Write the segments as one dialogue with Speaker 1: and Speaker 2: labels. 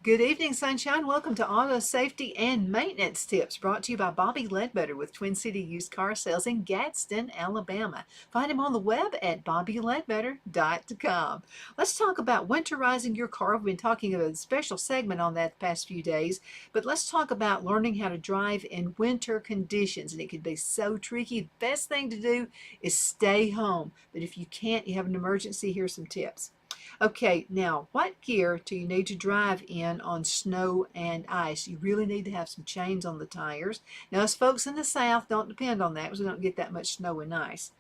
Speaker 1: Good evening, sunshine. Welcome to Auto Safety and Maintenance Tips, brought to you by Bobby Ledbetter with Twin City Used Car Sales in Gadsden, Alabama. Find him on the web at bobbyledbetter.com. Let's talk about winterizing your car. We've been talking about a special segment on that the past few days, but let's talk about learning how to drive in winter conditions, and it can be so tricky. The best thing to do is stay home, but if you can't, you have an emergency, here's some tips. Okay, now what gear do you need to drive in on snow and ice? You really need to have some chains on the tires. Now, us folks in the South don't depend on that because we don't get that much snow and ice,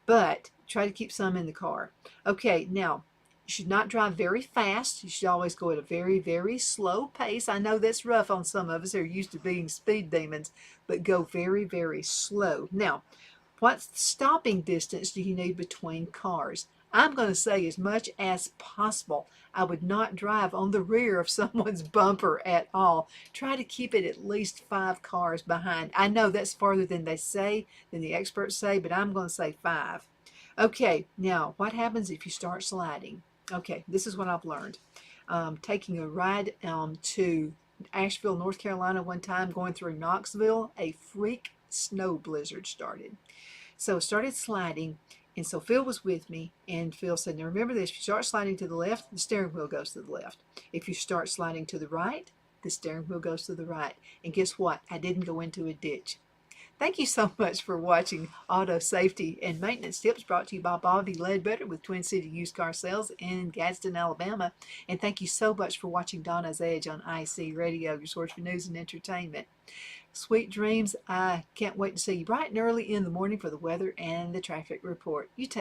Speaker 1: but try to keep some in the car. Okay, now you should not drive very fast. You should always go at a very, very slow pace. I know that's rough on some of us who are used to being speed demons, but go very, very slow. Now, what stopping distance do you need between cars? I'm going to say as much as possible. I would not drive on the rear of someone's bumper at all. Try to keep it at least 5 cars behind. I know that's farther than they say, than the experts say, but I'm going to say 5. Okay, now what happens if you start sliding? Okay, this is what I've learned. Taking a ride to Asheville, North Carolina one time, going through Knoxville, a freak snow blizzard started. So it started sliding, and so Phil was with me, and Phil said, now remember this, if you start sliding to the left, the steering wheel goes to the left. If you start sliding to the right, the steering wheel goes to the right. And guess what? I didn't go into a ditch. Thank you so much for watching Auto Safety and Maintenance Tips, brought to you by Bobby Ledbetter with Twin City Used Car Sales in Gadsden, Alabama. And thank you so much for watching Donna's Edge on IC Radio, your source for news and entertainment. Sweet dreams. I can't wait to see you bright and early in the morning for the weather and the traffic report. You take